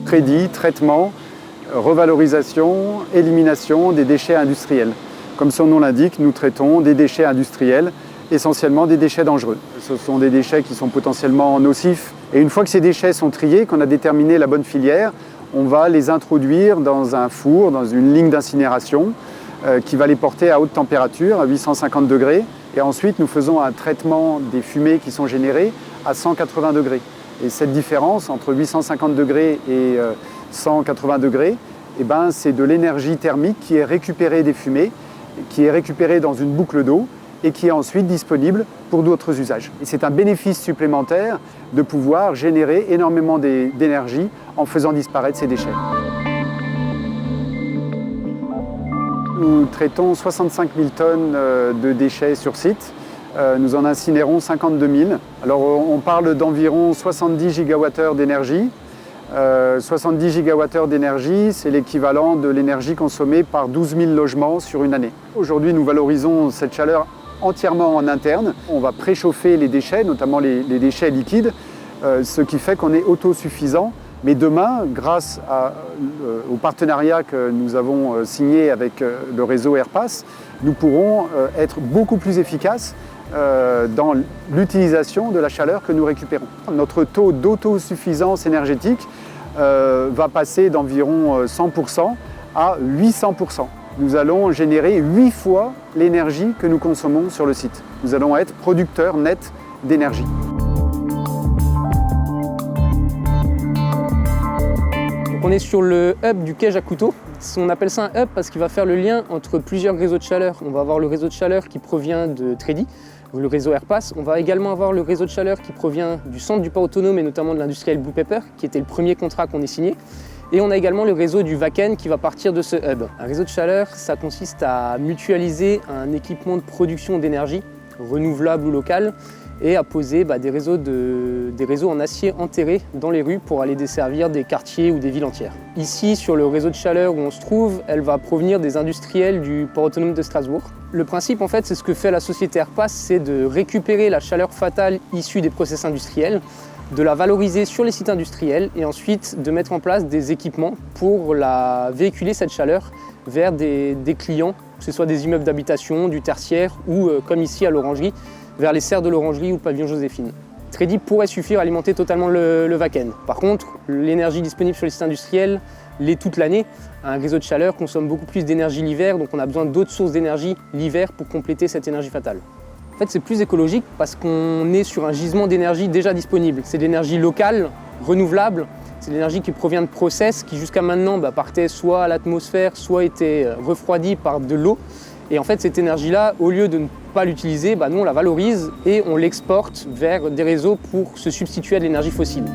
Trédi, traitement, revalorisation, élimination des déchets industriels. Comme son nom l'indique, nous traitons des déchets industriels, essentiellement des déchets dangereux. Ce sont des déchets qui sont potentiellement nocifs. Et une fois que ces déchets sont triés, qu'on a déterminé la bonne filière, on va les introduire dans un four, dans une ligne d'incinération qui va les porter à haute température, à 850 degrés. Et ensuite, nous faisons un traitement des fumées qui sont générées à 180 degrés. Et cette différence entre 850 degrés et 180 degrés, c'est de l'énergie thermique qui est récupérée des fumées, qui est récupérée dans une boucle d'eau et qui est ensuite disponible pour d'autres usages. Et c'est un bénéfice supplémentaire de pouvoir générer énormément d'énergie en faisant disparaître ces déchets. Nous traitons 65 000 tonnes de déchets sur site. Nous en incinérons 52 000. Alors on parle d'environ 70 gigawattheures d'énergie. 70 gigawattheures d'énergie, c'est l'équivalent de l'énergie consommée par 12 000 logements sur une année. Aujourd'hui, nous valorisons cette chaleur entièrement en interne. On va préchauffer les déchets, notamment les déchets liquides, ce qui fait qu'on est autosuffisant. Mais demain, grâce au partenariat que nous avons signé avec le réseau Airpass, nous pourrons être beaucoup plus efficaces dans l'utilisation de la chaleur que nous récupérons. Notre taux d'autosuffisance énergétique va passer d'environ 100% à 800%. Nous allons générer 8 fois l'énergie que nous consommons sur le site. Nous allons être producteurs nets d'énergie. On est sur le hub du Kej à couteau. On appelle ça un hub parce qu'il va faire le lien entre plusieurs réseaux de chaleur. On va avoir le réseau de chaleur qui provient de Trédi, le réseau Airpass. On va également avoir le réseau de chaleur qui provient du centre du port autonome et notamment de l'industriel Blue Pepper, qui était le premier contrat qu'on ait signé. Et on a également le réseau du Wacken qui va partir de ce hub. Un réseau de chaleur, ça consiste à mutualiser un équipement de production d'énergie, renouvelable ou local, et à poser des réseaux en acier enterrés dans les rues pour aller desservir des quartiers ou des villes entières. Ici, sur le réseau de chaleur où on se trouve, elle va provenir des industriels du port autonome de Strasbourg. Le principe, en fait, c'est ce que fait la société Airpass, c'est de récupérer la chaleur fatale issue des process industriels, de la valoriser sur les sites industriels et ensuite de mettre en place des équipements pour véhiculer cette chaleur vers des clients, que ce soit des immeubles d'habitation, du tertiaire ou, comme ici à l'Orangerie, vers les serres de l'Orangerie ou le pavillon Joséphine. Trédi pourrait suffire à alimenter totalement le Wacken. Par contre, l'énergie disponible sur les sites industriels l'est toute l'année. Un réseau de chaleur consomme beaucoup plus d'énergie l'hiver, donc on a besoin d'autres sources d'énergie l'hiver pour compléter cette énergie fatale. En fait, c'est plus écologique parce qu'on est sur un gisement d'énergie déjà disponible. C'est de l'énergie locale, renouvelable. C'est de l'énergie qui provient de process qui jusqu'à maintenant partait soit à l'atmosphère, soit était refroidie par de l'eau. Et en fait, cette énergie-là, au lieu de ne pas l'utiliser, nous on la valorise et on l'exporte vers des réseaux pour se substituer à de l'énergie fossile.